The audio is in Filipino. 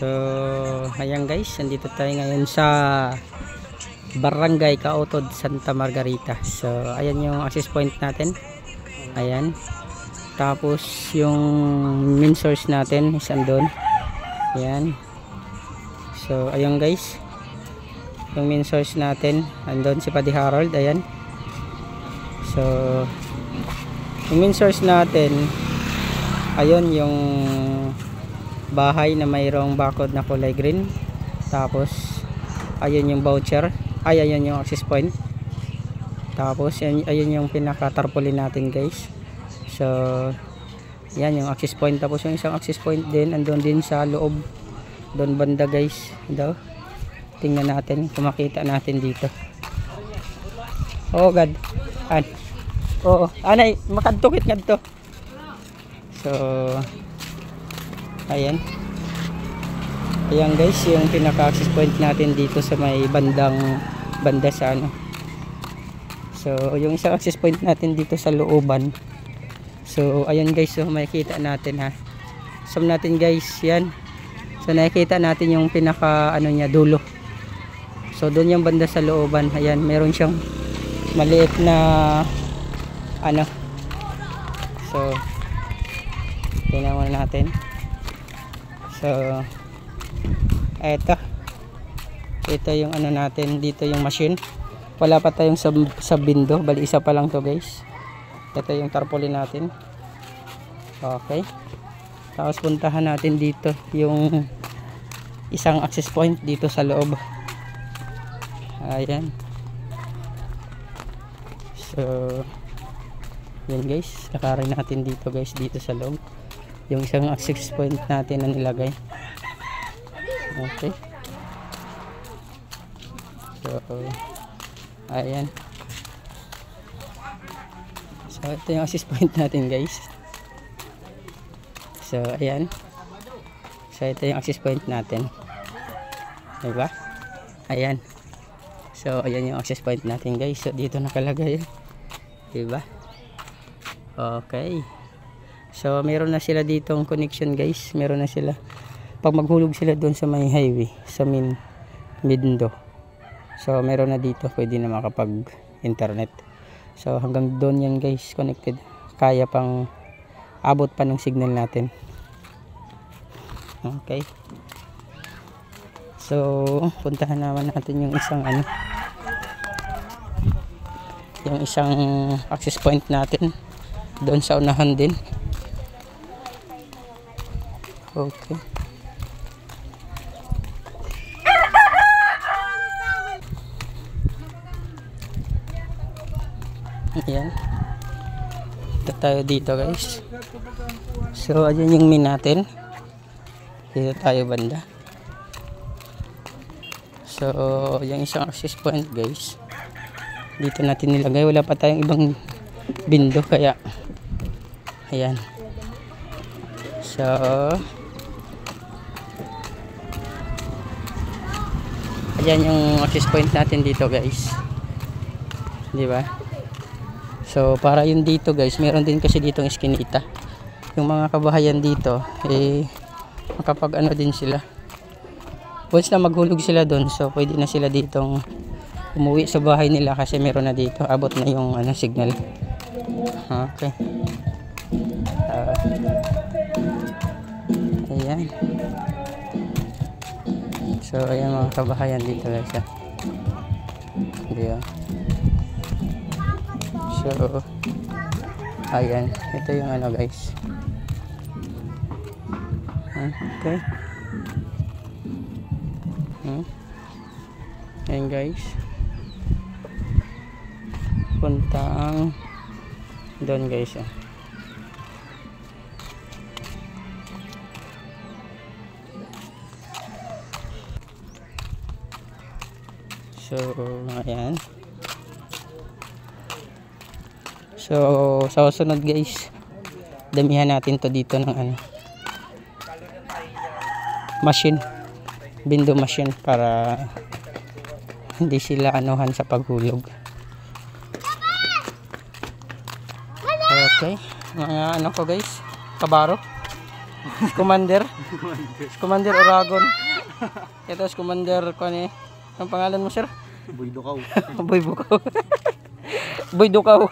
So, ayan guys, nandito tayo ngayon sa Barangay Kautod, Santa Margarita. So, ayan yung access point natin. Ayan. Tapos, yung main source natin is andun. Ayan. So, ayan guys. Yung main source natin, andun si Paddy Harold. Ayan. So, yung main source natin, ayun yung bahay na mayroong barcode na kulay green. Tapos ayun yung voucher, ayun yung access point. Tapos ayun yung pinaka tarpaulin natin guys. So yan yung access point. Tapos yung isang access point din andun din sa loob doon banda guys daw. Tingnan natin kung makita natin dito. Oh god, oo, anay makadtukit ngadto. So ayan guys yung pinaka access point natin dito sa may banda sa ano. So yung isang access point natin dito sa looban. So ayan guys, so makikita natin ha, zoom natin guys, yan. So nakikita natin yung pinaka ano niya, dulo. So doon yung banda sa looban, ayan, meron siyang maliit na ano. So tingnan muna natin. So ito yung ano natin dito, yung machine. Wala pa tayong sa bindo, bali isa pa lang to guys. Ito yung tarpaulin natin. Okay, tapos puntahan natin dito yung isang access point dito sa loob. Ayan. So yun guys, lakarin natin dito guys, dito sa loob yung isang access point natin na nilagay. Okay. So ayan. So ito yung access point natin guys. So ayan. So ito yung access point natin, diba? Ayan. So ayan yung access point natin guys. So dito nakalagay, diba? Okay. So meron na sila ditong connection guys. Meron na sila. Pag maghulog sila doon sa may highway, sa main Mindo, so meron na dito, pwede na makapag internet. So hanggang doon yan guys, connected. Kaya pang abot pa ng signal natin. Okay. So puntahan naman natin yung isang ano, yung isang access point natin doon sa unahan din. Okay. Ayan. Ito tayo dito guys. So ayan yung min natin. Dito tayo banda. So yung isang access point guys, dito natin nilagay. Wala pa tayong ibang bindo kaya ayan. So ayan yung access point natin dito guys, di ba? So para yun dito guys, meron din kasi ditong eskinita. Yung mga kabahayan dito makapag ano din sila. Once na maghulog sila doon, so pwede na sila ditong umuwi sa bahay nila kasi meron na dito, abot na yung ano, signal. Okay. Ayan. So ayan mga kabahayan dito guys. Diba? So ayan, ito yung ano guys. Okay. Ayan guys, puntang doon guys. So ayan. So sa susunod guys, damihan natin to dito ng ano, machine, window machine, para hindi sila anuhan sa paghulog. Okay, mga ano ko guys, kabaro. Commander. Commander Oragon. Ito si Commander ko ni. Ang pangalan mo, sir? Boy Dukaw. Boy Bukaw. Boy Dukaw.